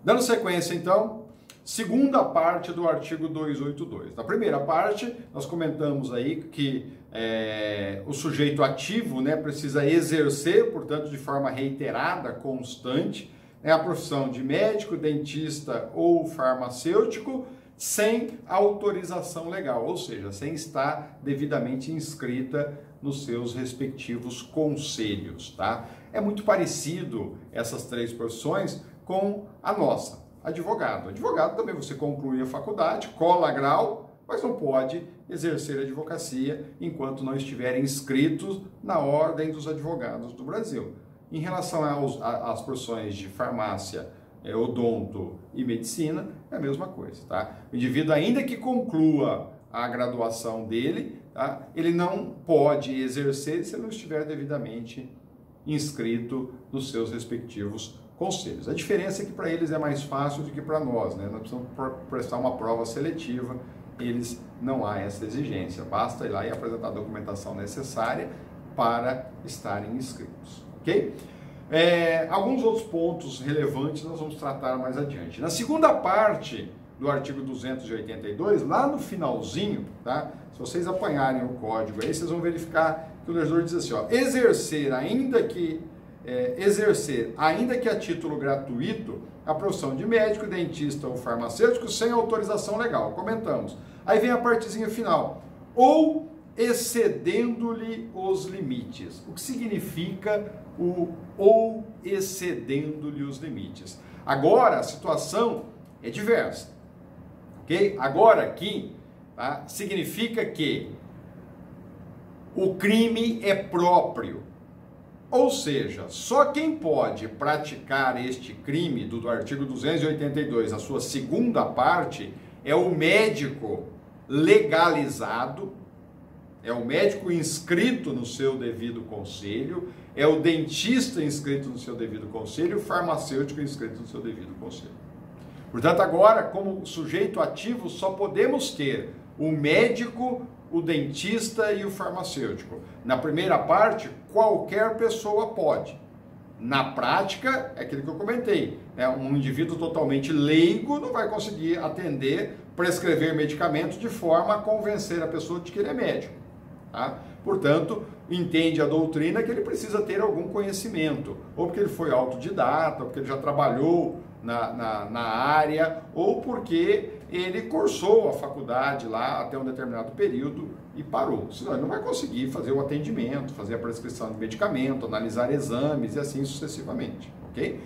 Dando sequência, então, segunda parte do artigo 282. Na primeira parte, nós comentamos aí que o sujeito ativo, né, precisa exercer, portanto, de forma reiterada, constante, a profissão de médico, dentista ou farmacêutico, sem autorização legal, ou seja, sem estar devidamente inscrita nos seus respectivos conselhos, tá? É muito parecido essas três profissões com a nossa, advogado. Advogado também você conclui a faculdade, cola grau, mas não pode exercer a advocacia enquanto não estiverem inscritos na Ordem dos Advogados do Brasil. Em relação às profissões de farmácia, odonto e medicina, é a mesma coisa, tá? O indivíduo, ainda que conclua a graduação dele, tá? Ele não pode exercer se ele não estiver devidamente inscrito nos seus respectivos conselhos. A diferença é que para eles é mais fácil do que para nós, né? Nós precisamos prestar uma prova seletiva, eles não há essa exigência, basta ir lá e apresentar a documentação necessária para estarem inscritos, ok? Alguns outros pontos relevantes nós vamos tratar mais adiante. Na segunda parte do artigo 282, lá no finalzinho, tá? Se vocês apanharem o código aí, vocês vão verificar que o legislador diz assim, ó, exercer, ainda que a título gratuito, a profissão de médico, dentista ou farmacêutico sem autorização legal. Comentamos. Aí vem a partezinha final. Ou excedendo-lhe os limites. O que significa o ou excedendo-lhe os limites? Agora a situação é diversa, ok? Agora aqui, tá, significa que o crime é próprio, ou seja, só quem pode praticar este crime do artigo 282, a sua segunda parte, é o médico legalizado, é o médico inscrito no seu devido conselho, é o dentista inscrito no seu devido conselho, o farmacêutico inscrito no seu devido conselho. Portanto, agora, como sujeito ativo, só podemos ter o médico, o dentista e o farmacêutico. Na primeira parte, qualquer pessoa pode. Na prática, é aquilo que eu comentei, né? Um indivíduo totalmente leigo não vai conseguir atender, prescrever medicamentos de forma a convencer a pessoa de que ele é médico. Tá? Portanto, entende a doutrina que ele precisa ter algum conhecimento, ou porque ele foi autodidata, ou porque ele já trabalhou na área, ou porque ele cursou a faculdade lá até um determinado período e parou. Senão ele não vai conseguir fazer o atendimento, fazer a prescrição de medicamento, analisar exames e assim sucessivamente, ok?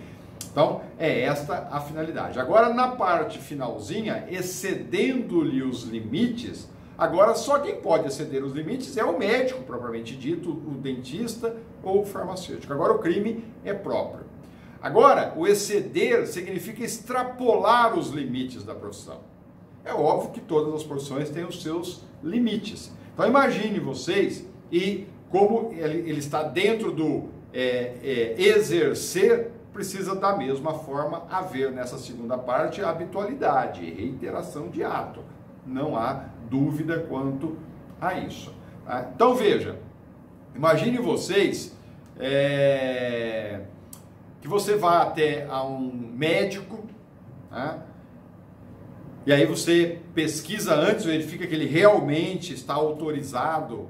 Então, é esta a finalidade. Agora, na parte finalzinha, excedendo-lhe os limites, agora só quem pode exceder os limites é o médico, propriamente dito, o dentista ou o farmacêutico. Agora, o crime é próprio. Agora, o exceder significa extrapolar os limites da profissão. É óbvio que todas as profissões têm os seus limites. Então, imagine vocês, e como ele está dentro do exercer, precisa da mesma forma haver nessa segunda parte a habitualidade, reiteração de ato. Não há dúvida quanto a isso. Tá? Então, veja, imagine vocês que você vai até a um médico, tá? E aí você pesquisa antes, verifica que ele realmente está autorizado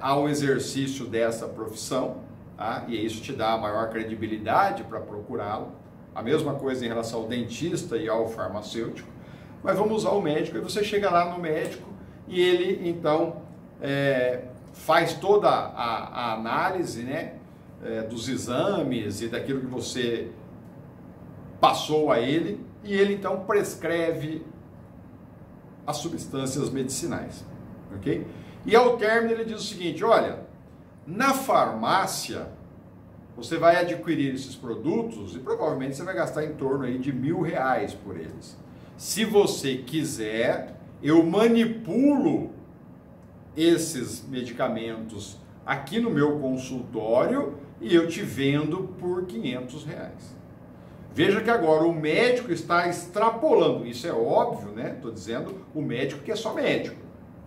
ao exercício dessa profissão, tá? E isso te dá a maior credibilidade para procurá-lo. A mesma coisa em relação ao dentista e ao farmacêutico. Mas vamos usar o médico, e você chega lá no médico e ele então faz toda a análise, né, dos exames e daquilo que você passou a ele, e ele então prescreve as substâncias medicinais, ok? E ao término ele diz o seguinte, olha, na farmácia você vai adquirir esses produtos e provavelmente você vai gastar em torno aí de R$1.000 por eles. Se você quiser, eu manipulo esses medicamentos aqui no meu consultório e eu te vendo por R$500. Veja que agora o médico está extrapolando, isso é óbvio, né? Estou dizendo o médico que é só médico.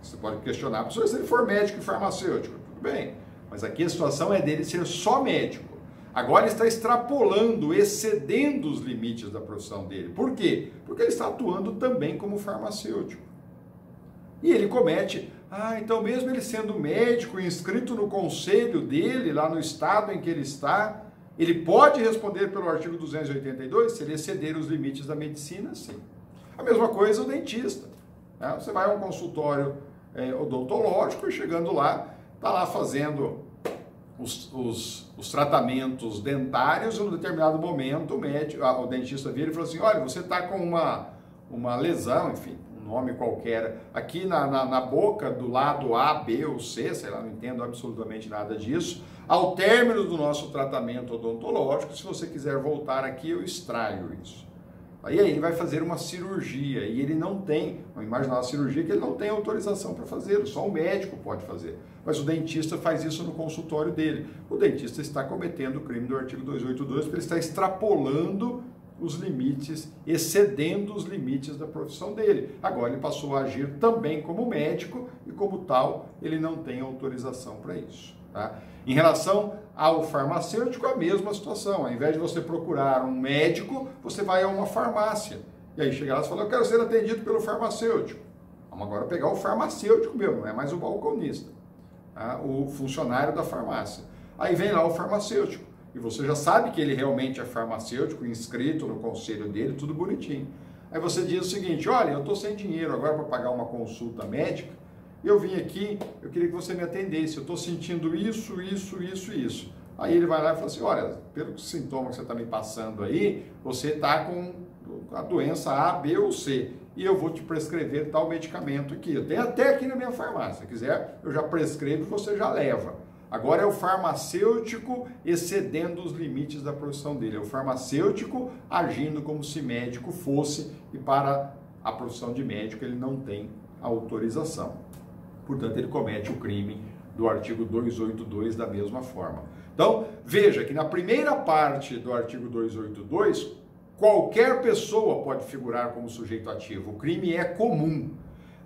Você pode questionar a pessoa se ele for médico e farmacêutico, tudo bem. Mas aqui a situação é dele ser só médico. Agora ele está extrapolando, excedendo os limites da profissão dele. Por quê? Porque ele está atuando também como farmacêutico. E ele comete, então mesmo ele sendo médico, inscrito no conselho dele, lá no estado em que ele está, ele pode responder pelo artigo 282 se ele exceder os limites da medicina? Sim. A mesma coisa o dentista. Né? Você vai a um consultório odontológico e chegando lá, está lá fazendo os tratamentos dentários e, em um determinado momento, o dentista vira e fala assim, olha, você está com uma lesão, enfim, um nome qualquer, aqui na boca do lado A, B ou C, sei lá, não entendo absolutamente nada disso. Ao término do nosso tratamento odontológico, se você quiser voltar aqui, eu extraio isso. Aí ele vai fazer uma cirurgia e ele não tem, vamos imaginar uma cirurgia que ele não tem autorização para fazer, só o médico pode fazer. Mas o dentista faz isso no consultório dele. O dentista está cometendo o crime do artigo 282 porque ele está extrapolando os limites, excedendo os limites da profissão dele. Agora ele passou a agir também como médico e como tal ele não tem autorização para isso. Tá? Em relação ao farmacêutico, a mesma situação. Ao invés de você procurar um médico, você vai a uma farmácia. E aí chega lá e fala, eu quero ser atendido pelo farmacêutico. Vamos agora pegar o farmacêutico mesmo, não é mais o balconista, tá? O funcionário da farmácia. Aí vem lá o farmacêutico. E você já sabe que ele realmente é farmacêutico, inscrito no conselho dele, tudo bonitinho. Aí você diz o seguinte, olha, eu estou sem dinheiro agora para pagar uma consulta médica, eu vim aqui, eu queria que você me atendesse, eu estou sentindo isso. Aí ele vai lá e fala assim, olha, pelo sintoma que você está me passando aí, você está com a doença A, B ou C, e eu vou te prescrever tal medicamento aqui. Eu tenho até aqui na minha farmácia, se quiser, eu já prescrevo e você já leva. Agora é o farmacêutico excedendo os limites da profissão dele, é o farmacêutico agindo como se médico fosse, e para a profissão de médico ele não tem autorização. Portanto, ele comete o crime do artigo 282 da mesma forma. Então, veja que na primeira parte do artigo 282, qualquer pessoa pode figurar como sujeito ativo. O crime é comum.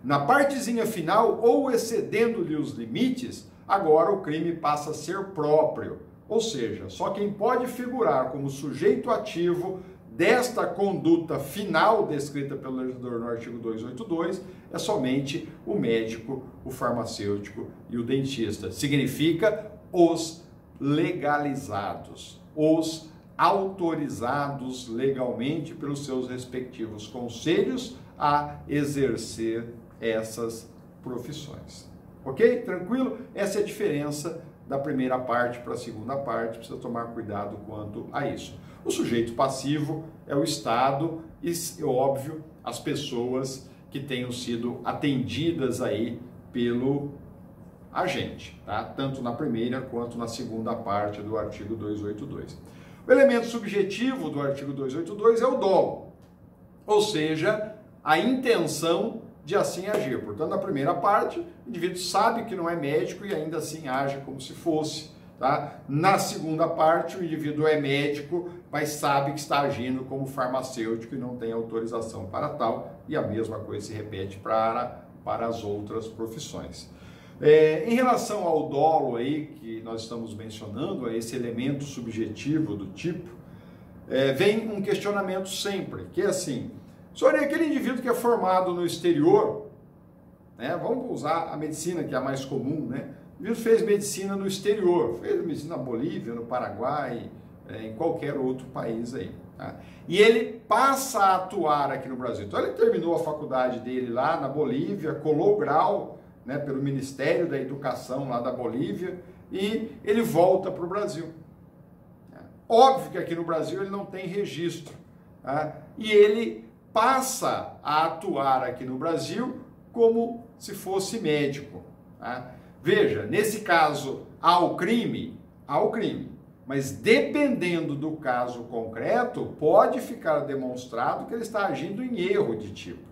Na partezinha final, ou excedendo-lhe os limites, agora o crime passa a ser próprio. Ou seja, só quem pode figurar como sujeito ativo desta conduta final descrita pelo legislador no artigo 282 é somente o médico, o farmacêutico e o dentista. Significa os legalizados, os autorizados legalmente pelos seus respectivos conselhos a exercer essas profissões. Ok? Tranquilo? Essa é a diferença da primeira parte para a segunda parte, precisa tomar cuidado quanto a isso. O sujeito passivo é o Estado e, óbvio, as pessoas que tenham sido atendidas aí pelo agente, tá? Tanto na primeira quanto na segunda parte do artigo 282. O elemento subjetivo do artigo 282 é o dolo, ou seja, a intenção de assim agir. Portanto, na primeira parte, o indivíduo sabe que não é médico e ainda assim age como se fosse. Tá? Na segunda parte, o indivíduo é médico, mas sabe que está agindo como farmacêutico e não tem autorização para tal, e a mesma coisa se repete para as outras profissões. Em relação ao dolo aí, que nós estamos mencionando, esse elemento subjetivo do tipo, vem um questionamento sempre, que é assim, senhor, é aquele indivíduo que é formado no exterior, né? Vamos usar a medicina, que é a mais comum, né? O indivíduo fez medicina no exterior, fez medicina na Bolívia, no Paraguai, em qualquer outro país aí. Tá? E ele passa a atuar aqui no Brasil. Então ele terminou a faculdade dele lá na Bolívia, colou o grau, né, pelo Ministério da Educação lá da Bolívia, e ele volta para o Brasil. Óbvio que aqui no Brasil ele não tem registro. Tá? E ele passa a atuar aqui no Brasil como se fosse médico. Tá? Veja, nesse caso, há o crime, mas dependendo do caso concreto, pode ficar demonstrado que ele está agindo em erro de tipo.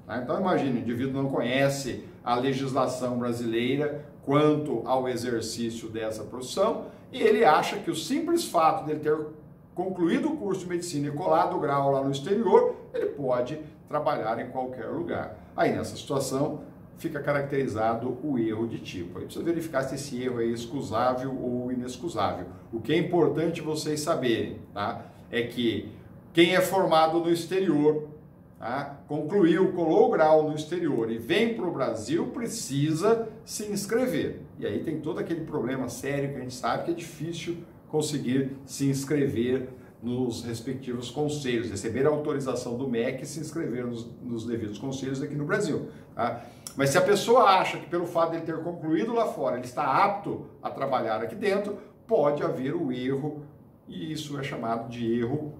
Tá? Então imagine, o indivíduo não conhece a legislação brasileira quanto ao exercício dessa profissão e ele acha que o simples fato de ele ter concluído o curso de medicina e colado o grau lá no exterior, ele pode trabalhar em qualquer lugar. Aí nessa situação fica caracterizado o erro de tipo. Aí precisa verificar se esse erro é excusável ou inexcusável. O que é importante vocês saberem, tá? É que quem é formado no exterior, tá? Concluiu, colou o grau no exterior e vem para o Brasil, precisa se inscrever. E aí tem todo aquele problema sério que a gente sabe que é difícil conseguir se inscrever nos respectivos conselhos, receber a autorização do MEC e se inscrever nos devidos conselhos aqui no Brasil. Tá? Mas se a pessoa acha que pelo fato de ele ter concluído lá fora, ele está apto a trabalhar aqui dentro, pode haver o erro, e isso é chamado de erro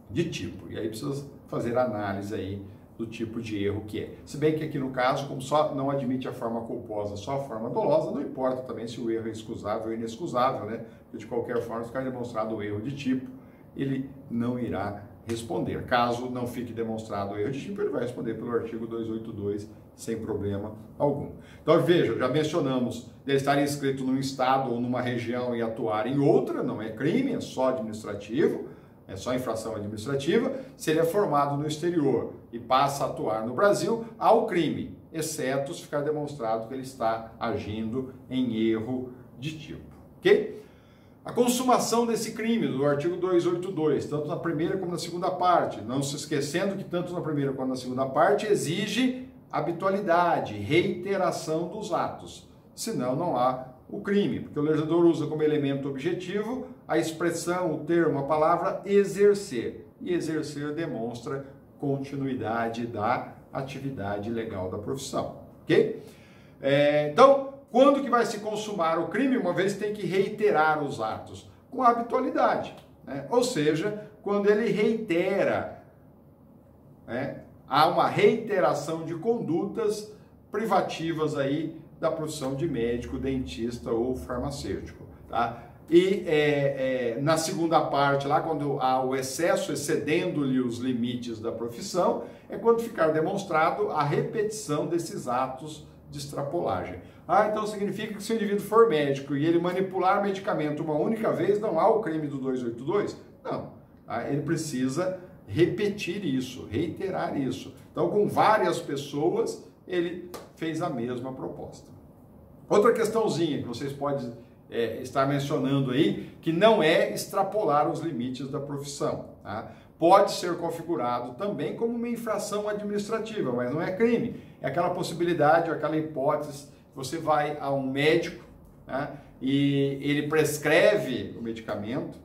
de tipo. E aí precisa fazer análise aí do tipo de erro que é. Se bem que aqui no caso, como só não admite a forma culposa, só a forma dolosa, não importa também se o erro é excusável ou inexcusável, né? Porque de qualquer forma, se ficar demonstrado o erro de tipo, ele não irá responder. Caso não fique demonstrado o erro de tipo, ele vai responder pelo artigo 282 sem problema algum. Então veja, já mencionamos de estar inscrito num estado ou numa região e atuar em outra, não é crime, é só administrativo, é só infração administrativa. Se ele é formado no exterior e passa a atuar no Brasil, há o crime, exceto se ficar demonstrado que ele está agindo em erro de tipo, ok? A consumação desse crime, do artigo 282, tanto na primeira como na segunda parte, não se esquecendo que tanto na primeira quanto na segunda parte exige habitualidade, reiteração dos atos, senão não há o crime, porque o legislador usa como elemento objetivo a expressão, o termo, a palavra exercer, e exercer demonstra continuidade da atividade legal da profissão, ok? Então, quando que vai se consumar o crime? Uma vez tem que reiterar os atos, com a habitualidade, né? Ou seja, quando ele reitera, né? Há uma reiteração de condutas privativas aí da profissão de médico, dentista ou farmacêutico, tá? E na segunda parte, lá quando há o excesso, excedendo-lhe os limites da profissão, é quando ficar demonstrado a repetição desses atos de extrapolagem. Então significa que se o indivíduo for médico e ele manipular medicamento uma única vez, não há o crime do 282? Não. Ele precisa repetir isso, reiterar isso. Então, com várias pessoas, ele fez a mesma proposta. Outra questãozinha que vocês podem estar mencionando aí, que não é extrapolar os limites da profissão, tá? Pode ser configurado também como uma infração administrativa, mas não é crime. É aquela possibilidade, aquela hipótese, você vai a um médico, né, e ele prescreve o medicamento,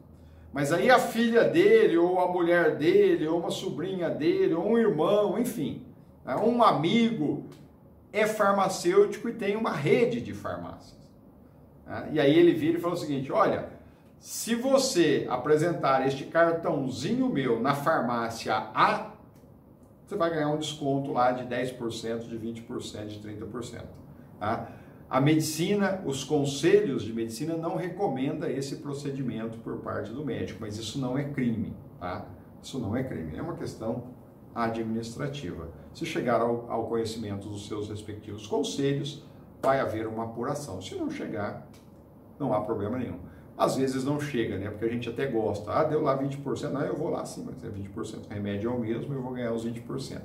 mas aí a filha dele, ou a mulher dele, ou uma sobrinha dele, ou um irmão, enfim, né, um amigo é farmacêutico e tem uma rede de farmácias. Né, e aí ele vira e fala o seguinte: olha, se você apresentar este cartãozinho meu na farmácia A, você vai ganhar um desconto lá de 10%, de 20%, de 30%. Tá? A medicina, os conselhos de medicina não recomendam esse procedimento por parte do médico, mas isso não é crime, tá? Isso não é crime, é uma questão administrativa. Se chegar ao conhecimento dos seus respectivos conselhos, vai haver uma apuração. Se não chegar, não há problema nenhum. Às vezes não chega, né? Porque a gente até gosta. Deu lá 20%, não, eu vou lá sim, mas é 20%. O remédio é o mesmo, eu vou ganhar os 20%.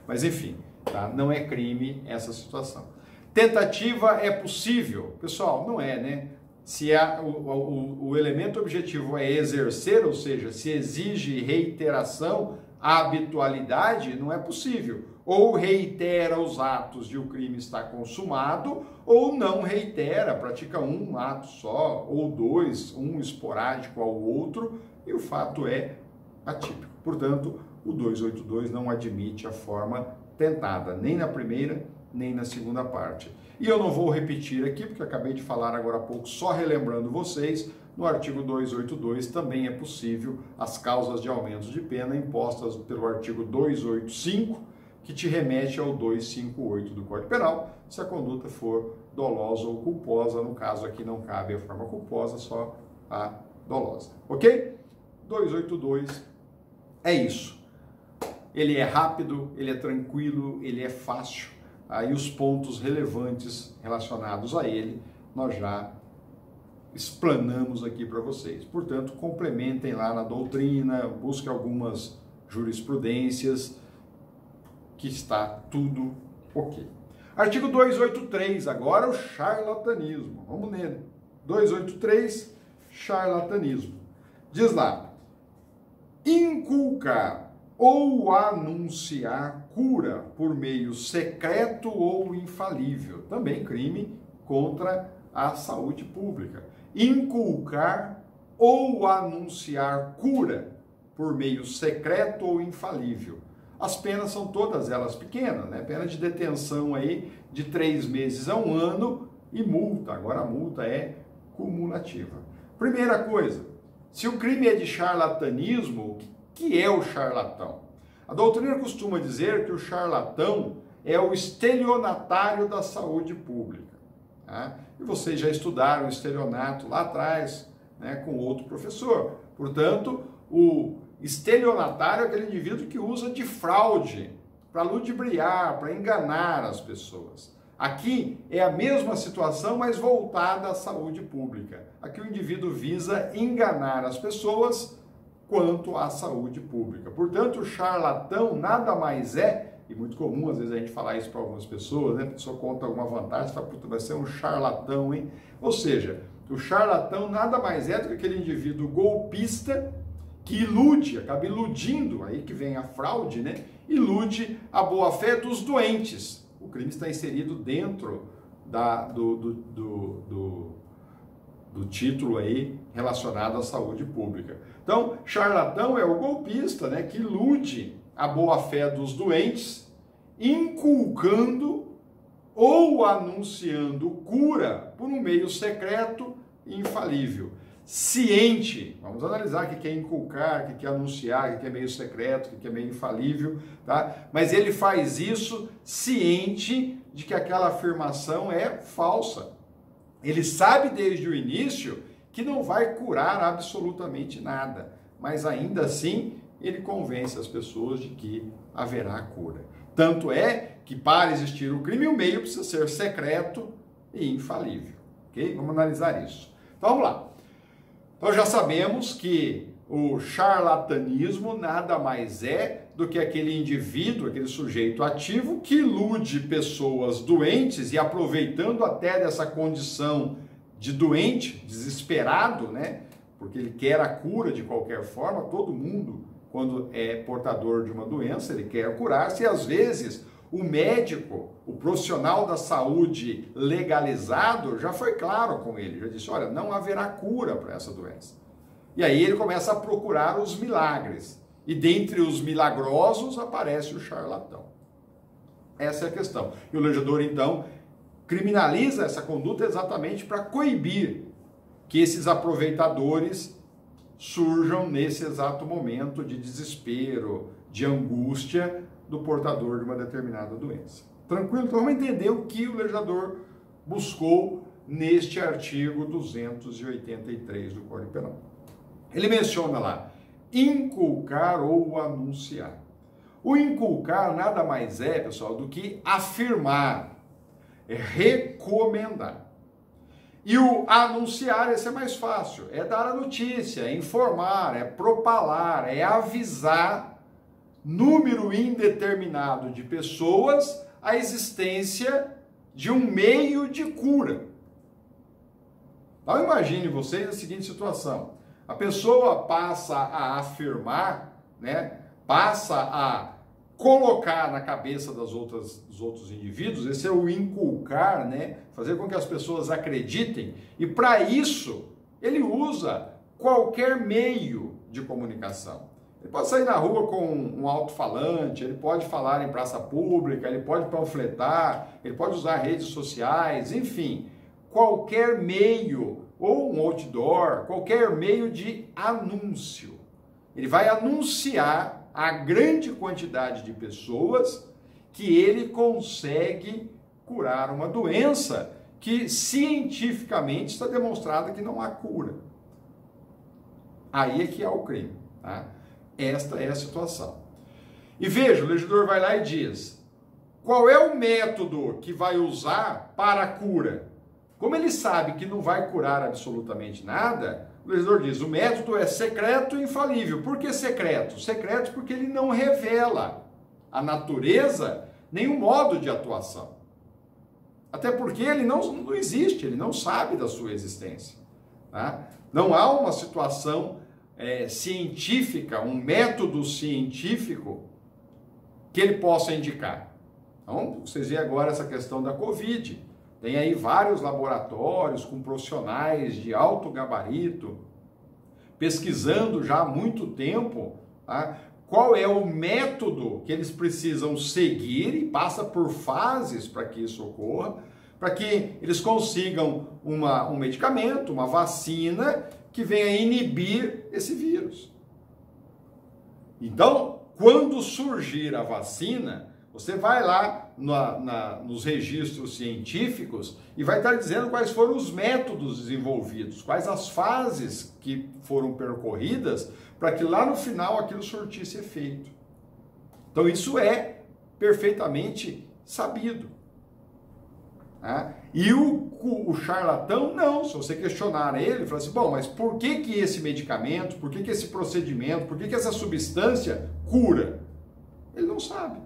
Mas enfim, tá? Não é crime essa situação. Tentativa é possível? Pessoal, não é, né? Se o elemento objetivo é exercer, ou seja, se exige reiteração, habitualidade, não é possível. Ou reitera os atos de o crime estar consumado, ou não reitera, pratica um ato só, ou dois, um esporádico ao outro, e o fato é atípico. Portanto, o 282 não admite a forma tentada, nem na primeira, nem na segunda parte. E eu não vou repetir aqui, porque acabei de falar agora há pouco, só relembrando vocês, no artigo 282 também é possível as causas de aumento de pena impostas pelo artigo 285, que te remete ao 258 do Código Penal, se a conduta for dolosa ou culposa. No caso aqui não cabe a forma culposa, só a dolosa. Ok? 282 é isso. Ele é rápido, ele é tranquilo, ele é fácil. Aí os pontos relevantes relacionados a ele nós já explanamos aqui para vocês. Portanto, complementem lá na doutrina, busquem algumas jurisprudências, que está tudo ok. Artigo 283, agora o charlatanismo. Vamos nele. 283, charlatanismo. Diz lá: inculcar ou anunciar cura por meio secreto ou infalível. Também crime contra a saúde pública. Inculcar ou anunciar cura por meio secreto ou infalível. As penas são todas elas pequenas, né? Pena de detenção aí de 3 meses a 1 ano e multa. Agora a multa é cumulativa. Primeira coisa, se o crime é de charlatanismo, o que é o charlatão? A doutrina costuma dizer que o charlatão é o estelionatário da saúde pública. Tá? E vocês já estudaram estelionato lá atrás, né, com outro professor. Portanto, o estelionatário é aquele indivíduo que usa de fraude para ludibriar, para enganar as pessoas. Aqui é a mesma situação, mas voltada à saúde pública. Aqui o indivíduo visa enganar as pessoas quanto à saúde pública. Portanto, o charlatão nada mais é, e muito comum às vezes a gente falar isso para algumas pessoas, né? A pessoa conta alguma vantagem, fala, puta, vai ser um charlatão, hein? Ou seja, o charlatão nada mais é do que aquele indivíduo golpista que ilude, acaba iludindo, aí que vem a fraude, né? Ilude a boa-fé dos doentes. O crime está inserido dentro do título aí relacionado à saúde pública. Então, charlatão é o golpista, né, que ilude a boa-fé dos doentes, inculcando ou anunciando cura por um meio secreto e infalível. Ciente, vamos analisar o que é inculcar, o que é anunciar, o que é meio secreto, o que é meio infalível, tá? Mas ele faz isso ciente de que aquela afirmação é falsa. Ele sabe desde o início que não vai curar absolutamente nada, mas ainda assim ele convence as pessoas de que haverá cura. Tanto é que para existir o crime, o meio precisa ser secreto e infalível. Ok? Vamos analisar isso. Então vamos lá. Então já sabemos que o charlatanismo nada mais é do que aquele indivíduo, aquele sujeito ativo que ilude pessoas doentes e aproveitando até dessa condição de doente, desesperado, né? Porque ele quer a cura de qualquer forma, todo mundo, quando é portador de uma doença, ele quer curar-se e às vezes o médico, o profissional da saúde legalizado, já foi claro com ele, já disse, olha, não haverá cura para essa doença. E aí ele começa a procurar os milagres. E dentre os milagrosos aparece o charlatão. Essa é a questão. E o legislador, então, criminaliza essa conduta exatamente para coibir que esses aproveitadores surjam nesse exato momento de desespero, de angústia do portador de uma determinada doença. Tranquilo? Então vamos entender o que o legislador buscou neste artigo 283 do Código Penal. Ele menciona lá, inculcar ou anunciar. O inculcar nada mais é, pessoal, do que afirmar, é recomendar. E o anunciar, esse é mais fácil, é dar a notícia, é informar, é propalar, é avisar número indeterminado de pessoas a existência de um meio de cura. Então imagine vocês a seguinte situação, a pessoa passa a afirmar, né, passa a colocar na cabeça dos outros indivíduos, esse é o inculcar, né, fazer com que as pessoas acreditem, e para isso ele usa qualquer meio de comunicação. Ele pode sair na rua com um alto-falante, ele pode falar em praça pública, ele pode panfletar, ele pode usar redes sociais, enfim, qualquer meio, ou um outdoor, qualquer meio de anúncio. Ele vai anunciar a grande quantidade de pessoas que ele consegue curar uma doença que cientificamente está demonstrada que não há cura. Aí é que há o crime, tá? Esta é a situação. E veja, o legislador vai lá e diz, qual é o método que vai usar para a cura? Como ele sabe que não vai curar absolutamente nada, o legislador diz, o método é secreto e infalível. Por que secreto? Secreto porque ele não revela a natureza nem o modo de atuação. Até porque ele não existe, ele não sabe da sua existência. Tá? Não há uma situação científica, um método científico que ele possa indicar. Então, vocês veem agora essa questão da Covid. Tem aí vários laboratórios com profissionais de alto gabarito, pesquisando já há muito tempo, tá? Qual é o método que eles precisam seguir e passa por fases para que isso ocorra, para que eles consigam um medicamento, uma vacina que venha inibir esse vírus. Então, quando surgir a vacina, você vai lá nos registros científicos e vai estar dizendo quais foram os métodos desenvolvidos, quais as fases que foram percorridas para que lá no final aquilo surtisse efeito. Então isso é perfeitamente sabido. Tá? E o charlatão, não. Se você questionar ele, fala assim, bom, mas por que esse medicamento, por que esse procedimento, por que essa substância cura? Ele não sabe.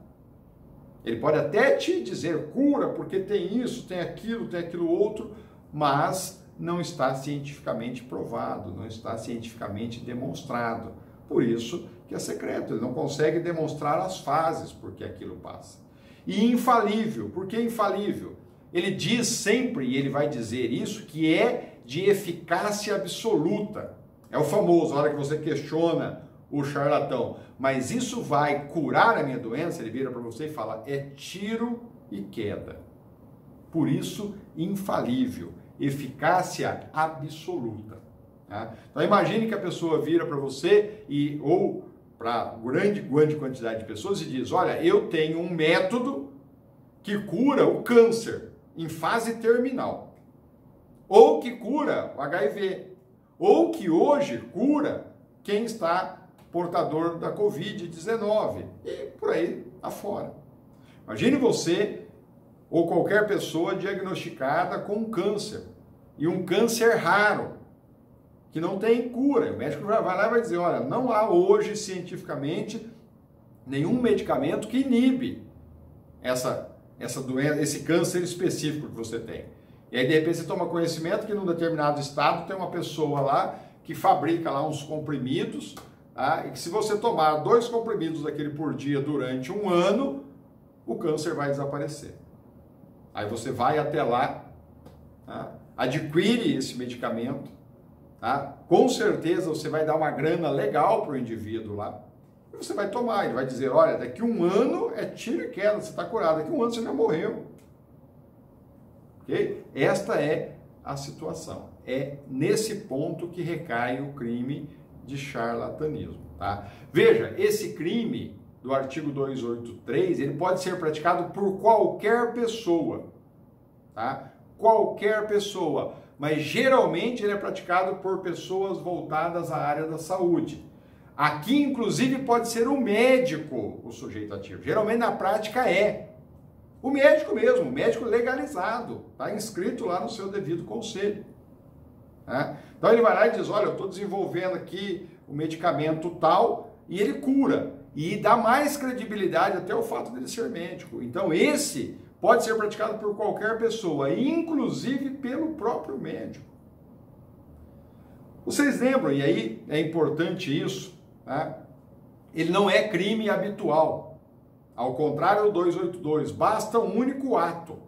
Ele pode até te dizer cura, porque tem isso, tem aquilo outro, mas não está cientificamente provado, não está cientificamente demonstrado. Por isso que é secreto, ele não consegue demonstrar as fases porque aquilo passa. E infalível, por que infalível? Ele diz sempre, e ele vai dizer isso, que é de eficácia absoluta. É o famoso, a hora que você questiona o charlatão, mas isso vai curar a minha doença? Ele vira para você e fala, é tiro e queda. Por isso, infalível, eficácia absoluta. Tá? Então imagine que a pessoa vira para você, ou para grande quantidade de pessoas, e diz, olha, eu tenho um método que cura o câncer em fase terminal, ou que cura o HIV, ou que hoje cura quem está portador da Covid-19 e por aí afora. Imagine você ou qualquer pessoa diagnosticada com câncer, e um câncer raro, que não tem cura. O médico vai lá e vai dizer, olha, não há hoje cientificamente nenhum medicamento que inibe essa doença, esse câncer específico que você tem. E aí de repente você toma conhecimento que num determinado estado tem uma pessoa lá que fabrica lá uns comprimidos, tá? E que se você tomar 2 comprimidos daquele por dia durante 1 ano, o câncer vai desaparecer. Aí você vai até lá, tá? Adquire esse medicamento, tá? Com certeza você vai dar uma grana legal para o indivíduo lá, e você vai tomar, ele vai dizer, olha, daqui 1 ano é tiro e queda, você está curado, daqui 1 ano você já morreu. Okay? Esta é a situação. É nesse ponto que recai o crime de charlatanismo. Tá? Veja, esse crime do artigo 283, ele pode ser praticado por qualquer pessoa. Tá? Qualquer pessoa. Mas geralmente ele é praticado por pessoas voltadas à área da saúde. Aqui, inclusive, pode ser o médico o sujeito ativo. Geralmente, na prática, é o médico mesmo, o médico legalizado, está inscrito lá no seu devido conselho. Tá? Então, ele vai lá e diz, olha, eu estou desenvolvendo aqui o medicamento tal, e ele cura. E dá mais credibilidade até o fato dele ser médico. Então, esse pode ser praticado por qualquer pessoa, inclusive pelo próprio médico. Vocês lembram, e aí é importante isso, tá? Ele não é crime habitual. Ao contrário do 282, basta um único ato.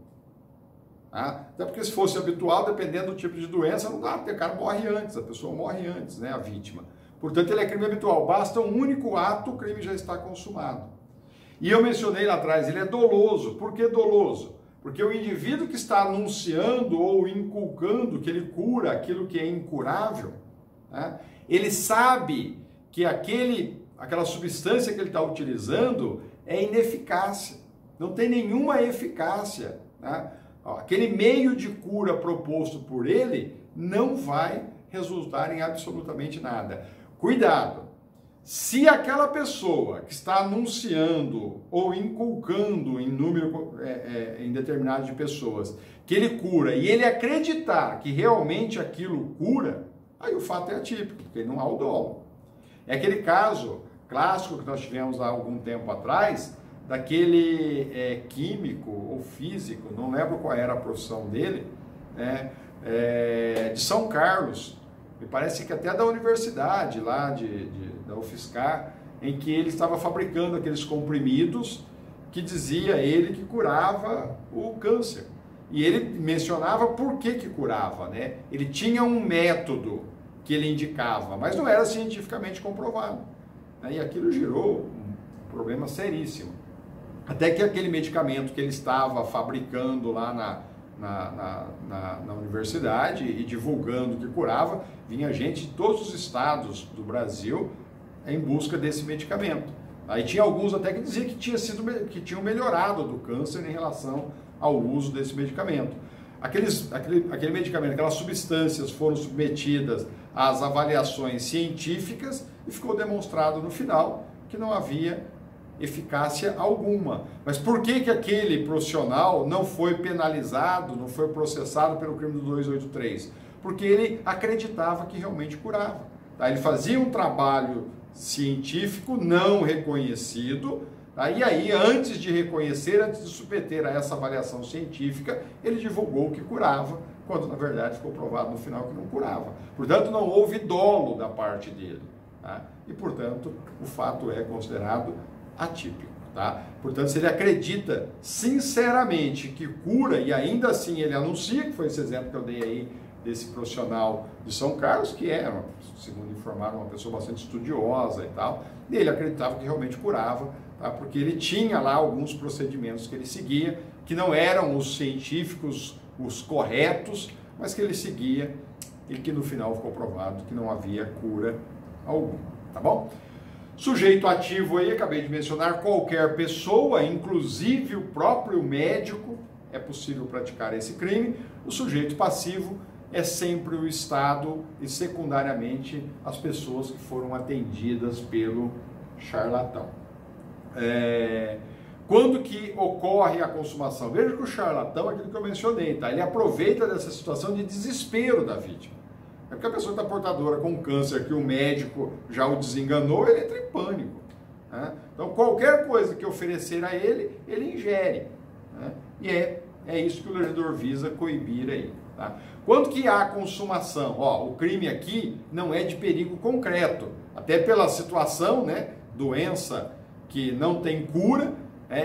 Tá? Até porque se fosse habitual, dependendo do tipo de doença, não dá, porque o cara morre antes, a pessoa morre antes, né, a vítima. Portanto, ele é crime habitual. Basta um único ato, o crime já está consumado. E eu mencionei lá atrás, ele é doloso. Por que doloso? Porque o indivíduo que está anunciando ou inculcando que ele cura aquilo que é incurável, né, ele sabe que aquela substância que ele está utilizando é ineficácia. Não tem nenhuma eficácia. Né? Aquele meio de cura proposto por ele não vai resultar em absolutamente nada. Cuidado! Se aquela pessoa que está anunciando ou inculcando em número indeterminado de pessoas que ele cura e ele acreditar que realmente aquilo cura, aí o fato é atípico, porque não há o dolo. É aquele caso clássico que nós tivemos há algum tempo atrás daquele químico ou físico, não lembro qual era a profissão dele, né, de São Carlos, me parece que até da universidade lá da UFSCar, em que ele estava fabricando aqueles comprimidos que dizia ele que curava o câncer. E ele mencionava por que curava, né? Ele tinha um método que ele indicava, mas não era cientificamente comprovado. E aquilo gerou um problema seríssimo. Até que aquele medicamento que ele estava fabricando lá na universidade e divulgando que curava, vinha gente de todos os estados do Brasil em busca desse medicamento. Aí tinha alguns até que diziam que tinham melhorado do câncer em relação ao uso desse medicamento. Aquele medicamento, aquelas substâncias foram submetidas às avaliações científicas e ficou demonstrado no final que não havia eficácia alguma. Mas por que aquele profissional não foi penalizado, não foi processado pelo crime do 283? Porque ele acreditava que realmente curava. Ele fazia um trabalho científico não reconhecido, e aí, antes de reconhecer, antes de submeter a essa avaliação científica, ele divulgou que curava, quando na verdade ficou provado no final que não curava. Portanto, não houve dolo da parte dele, tá? E, portanto, o fato é considerado atípico, tá? Portanto, se ele acredita sinceramente que cura e ainda assim ele anuncia, que foi esse exemplo que eu dei aí desse profissional de São Carlos, que era, segundo informaram, uma pessoa bastante estudiosa e tal, e ele acreditava que realmente curava, tá? Porque ele tinha lá alguns procedimentos que ele seguia, que não eram os científicos, os corretos, mas que ele seguia e que no final ficou provado que não havia cura alguma, tá bom? Sujeito ativo aí, acabei de mencionar, qualquer pessoa, inclusive o próprio médico, é possível praticar esse crime. O sujeito passivo é sempre o Estado e, secundariamente, as pessoas que foram atendidas pelo charlatão. Quando que ocorre a consumação? Veja que o charlatão é aquilo que eu mencionei, tá? Ele aproveita dessa situação de desespero da vítima. É porque a pessoa está portadora com câncer, que o médico já o desenganou, ele entra em pânico, né? Então, qualquer coisa que oferecer a ele, ele ingere, né? E é isso que o legislador visa coibir aí, tá? Quando que há consumação? O crime aqui não é de perigo concreto, até pela situação, né? Doença que não tem cura,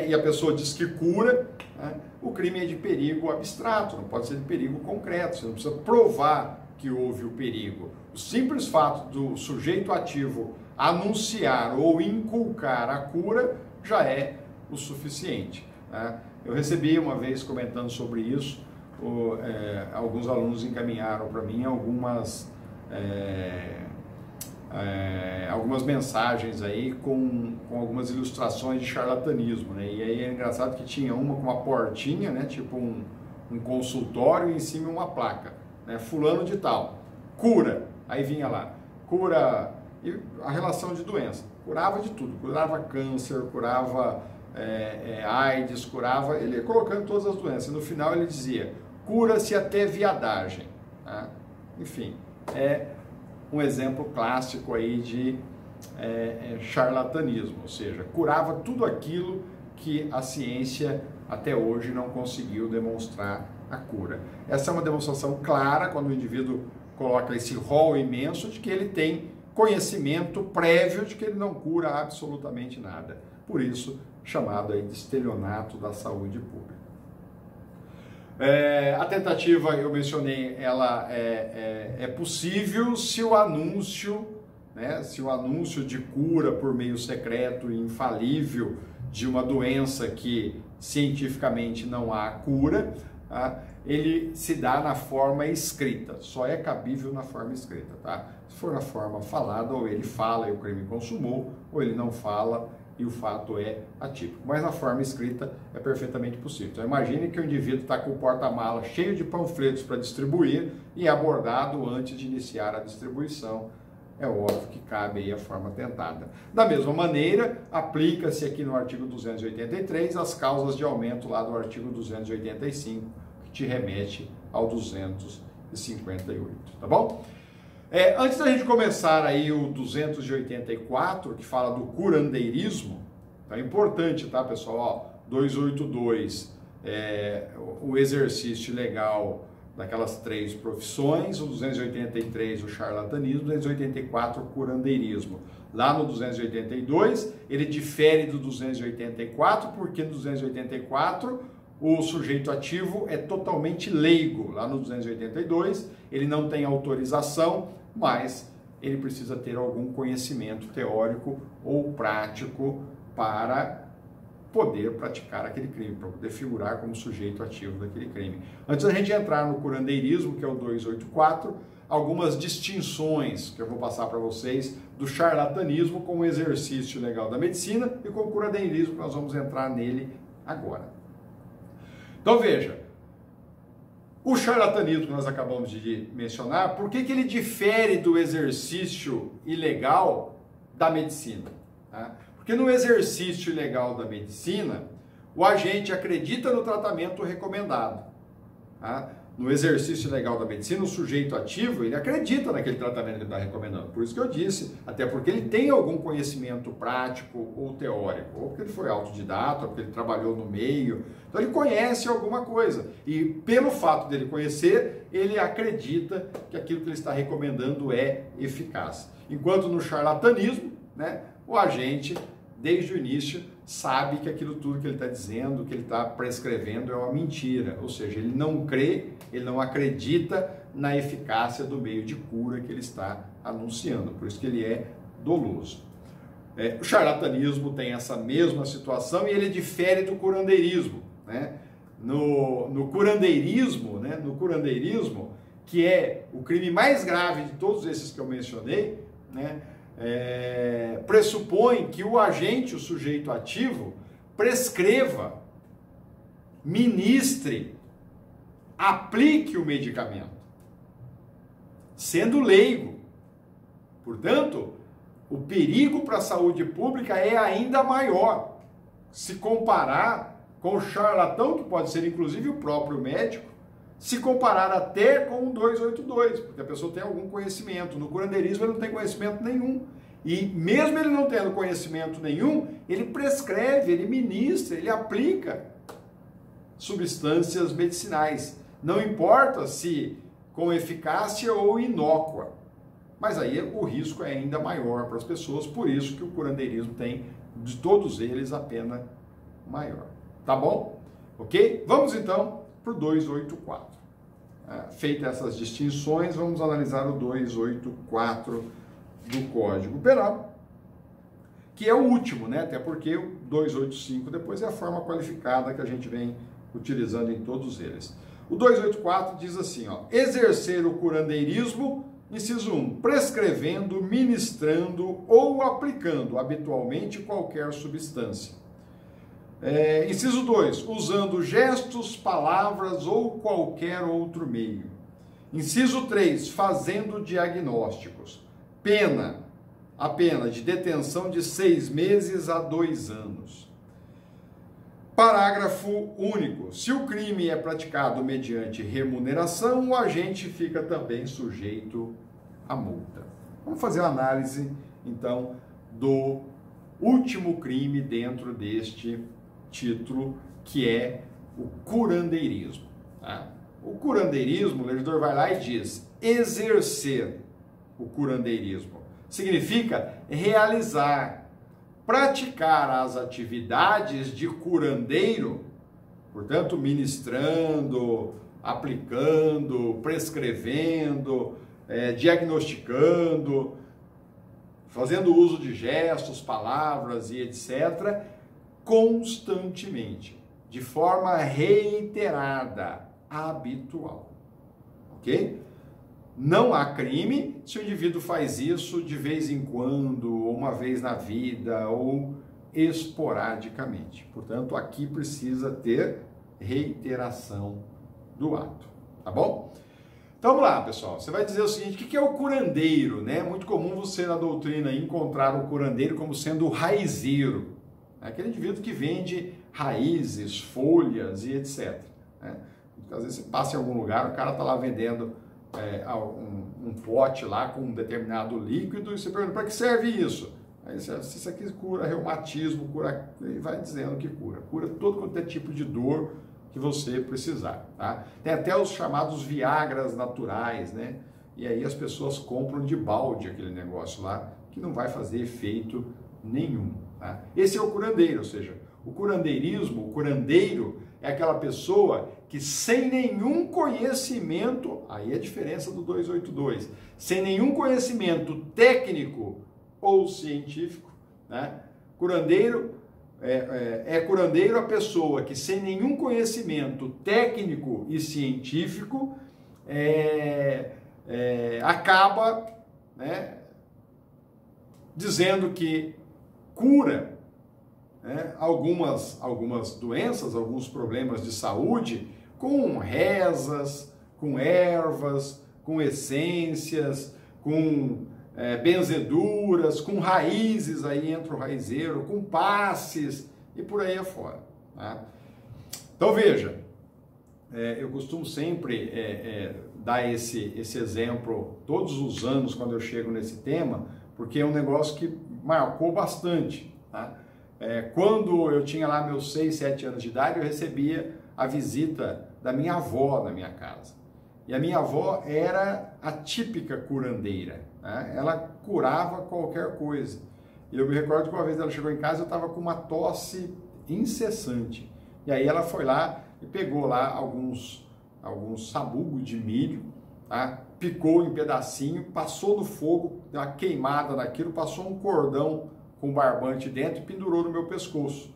e a pessoa diz que cura, né? O crime é de perigo abstrato, não pode ser de perigo concreto, você não precisa provar que houve o perigo. O simples fato do sujeito ativo anunciar ou inculcar a cura já é o suficiente, né? Eu recebi uma vez comentando sobre isso, alguns alunos encaminharam para mim algumas mensagens aí com algumas ilustrações de charlatanismo, né? E aí é engraçado que tinha uma com uma portinha, né? Tipo um consultório e em cima uma placa, né? Fulano de tal, cura, aí vinha lá, cura, e a relação de doença, curava de tudo, curava câncer, curava AIDS, curava, ele ia colocando todas as doenças, no final ele dizia, cura-se até viadagem, tá? Enfim, é um exemplo clássico aí de charlatanismo, ou seja, curava tudo aquilo que a ciência até hoje não conseguiu demonstrar a cura. Essa é uma demonstração clara quando o indivíduo coloca esse rol imenso de que ele tem conhecimento prévio de que ele não cura absolutamente nada. Por isso, chamado aí de estelionato da saúde pública. A tentativa, eu mencionei, ela é possível se o anúncio, né, se o anúncio de cura por meio secreto e infalível de uma doença que cientificamente não há cura, ele se dá na forma escrita, só é cabível na forma escrita, tá? Se for na forma falada, ou ele fala e o crime consumou, ou ele não fala e o fato é atípico. Mas na forma escrita é perfeitamente possível. Então imagine que o indivíduo está com o porta-mala cheio de panfletos para distribuir e é abordado antes de iniciar a distribuição. É óbvio que cabe aí a forma tentada. Da mesma maneira, aplica-se aqui no artigo 283 as causas de aumento lá do artigo 285, que te remete ao 258, tá bom? Antes da gente começar aí o 284, que fala do curandeirismo, Então é importante, tá, pessoal? Ó, 282, o exercício legal daquelas 3 profissões, o 283, o charlatanismo, o 284, o curandeirismo. Lá no 282, ele difere do 284, porque no 284 o sujeito ativo é totalmente leigo. Lá no 282, ele não tem autorização, mas ele precisa ter algum conhecimento teórico ou prático para poder praticar aquele crime, para poder figurar como sujeito ativo daquele crime. Antes da gente entrar no curandeirismo, que é o 284, algumas distinções que eu vou passar para vocês do charlatanismo com o exercício legal da medicina e com o curandeirismo, que nós vamos entrar nele agora. Então veja, o charlatanismo que nós acabamos de mencionar, por que ele difere do exercício ilegal da medicina? Tá? Porque no exercício ilegal da medicina, o agente acredita no tratamento recomendado. Tá? No exercício legal da medicina, o sujeito ativo, ele acredita naquele tratamento que ele está recomendando. Por isso que eu disse, até porque ele tem algum conhecimento prático ou teórico, ou porque ele foi autodidata, ou porque ele trabalhou no meio. Então ele conhece alguma coisa. E pelo fato dele conhecer, ele acredita que aquilo que ele está recomendando é eficaz. Enquanto no charlatanismo, né, o agente, desde o início, sabe que aquilo tudo que ele está dizendo, que ele está prescrevendo é uma mentira. Ou seja, ele não crê, ele não acredita na eficácia do meio de cura que ele está anunciando. Por isso que ele é doloso. O charlatanismo tem essa mesma situação e ele difere do curandeirismo. Né? No curandeirismo, que é o crime mais grave de todos esses que eu mencionei, né? Pressupõe que o agente, o sujeito ativo, prescreva, ministre, aplique o medicamento, sendo leigo. Portanto, o perigo para a saúde pública é ainda maior se comparar com o charlatão, que pode ser inclusive o próprio médico, se comparar até com o 282, porque a pessoa tem algum conhecimento. No curandeirismo ele não tem conhecimento nenhum. E mesmo ele não tendo conhecimento nenhum, ele prescreve, ele ministra, ele aplica substâncias medicinais. Não importa se com eficácia ou inócua. Mas aí o risco é ainda maior para as pessoas, por isso que o curandeirismo tem, de todos eles, a pena maior. Tá bom? Ok? Vamos então para o 284. Feitas essas distinções, vamos analisar o 284 do Código Penal, que é o último, né? Até porque o 285 depois é a forma qualificada que a gente vem utilizando em todos eles. O 284 diz assim, ó, exercer o curandeirismo, inciso 1, prescrevendo, ministrando ou aplicando habitualmente qualquer substância. Inciso 2, usando gestos, palavras ou qualquer outro meio. Inciso 3, fazendo diagnósticos. A pena de detenção de 6 meses a 2 anos. Parágrafo único. Se o crime é praticado mediante remuneração, o agente fica também sujeito à multa. Vamos fazer uma análise, então, do último crime dentro deste título, que é o curandeirismo. Tá? O curandeirismo, o legislador vai lá e diz, exercer o curandeirismo significa realizar, praticar as atividades de curandeiro, portanto, ministrando, aplicando, prescrevendo, diagnosticando, fazendo uso de gestos, palavras e etc., constantemente, de forma reiterada, habitual. Ok? Não há crime se o indivíduo faz isso de vez em quando, ou uma vez na vida, ou esporadicamente. Portanto, aqui precisa ter reiteração do ato. Tá bom? Então vamos lá, pessoal. Você vai dizer o seguinte, o que é o curandeiro? Né? É muito comum você na doutrina encontrar o curandeiro como sendo o raizeiro. Aquele indivíduo que vende raízes, folhas e etc. Né? Às vezes você passa em algum lugar, o cara está lá vendendo um pote lá com um determinado líquido e você pergunta, para que serve isso? Aí se isso aqui cura reumatismo, cura, e vai dizendo que cura. Cura todo quanto é tipo de dor que você precisar, tá? Tem até os chamados Viagras naturais, né? E aí as pessoas compram de balde aquele negócio lá, que não vai fazer efeito nenhum, tá? Esse é o curandeiro, ou seja, o curandeirismo, o curandeiro é aquela pessoa que sem nenhum conhecimento, aí é a diferença do 282, sem nenhum conhecimento técnico ou científico, né? Curandeiro é curandeiro a pessoa que sem nenhum conhecimento técnico e científico acaba, né, dizendo que cura, né, algumas doenças, alguns problemas de saúde com rezas, com ervas, com essências, com benzeduras, com raízes, aí entra o raizeiro, com passes e por aí afora, tá? Então veja, eu costumo sempre dar esse exemplo todos os anos quando eu chego nesse tema, porque é um negócio que marcou bastante, tá? Quando eu tinha lá meus 6, 7 anos de idade, eu recebia a visita da minha avó na minha casa. E a minha avó era a típica curandeira, né? Ela curava qualquer coisa. E eu me recordo que uma vez ela chegou em casa, eu estava com uma tosse incessante. E aí ela foi lá e pegou lá alguns sabugos de milho, tá? Picou em pedacinho, passou no fogo, deu uma queimada naquilo, passou um cordão com barbante dentro e pendurou no meu pescoço.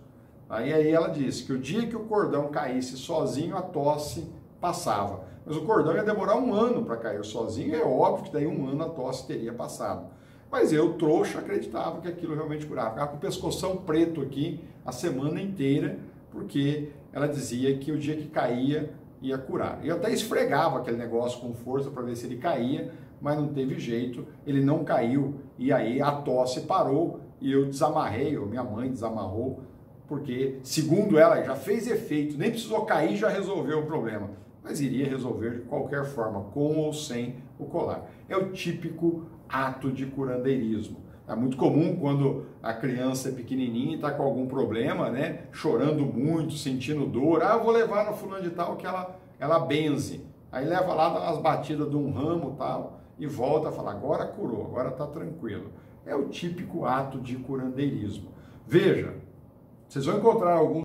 Aí ela disse que o dia que o cordão caísse sozinho, a tosse passava. Mas o cordão ia demorar 1 ano para cair sozinho, é óbvio que daí 1 ano a tosse teria passado. Mas eu, trouxa, acreditava que aquilo realmente curava. Ficava com o pescoção preto aqui a semana inteira, porque ela dizia que o dia que caía ia curar. Eu até esfregava aquele negócio com força para ver se ele caía, mas não teve jeito, ele não caiu. E aí a tosse parou e eu desamarrei, ou minha mãe desamarrou, porque, segundo ela, já fez efeito, nem precisou cair, já resolveu o problema. Mas iria resolver de qualquer forma, com ou sem o colar. É o típico ato de curandeirismo. É muito comum quando a criança é pequenininha e está com algum problema, né, chorando muito, sentindo dor. Eu vou levar no fulano de tal que ela benze. Aí leva lá, dá umas batidas de um ramo tal, e volta a falar, agora curou, agora está tranquilo. É o típico ato de curandeirismo. Veja, vocês vão encontrar alguns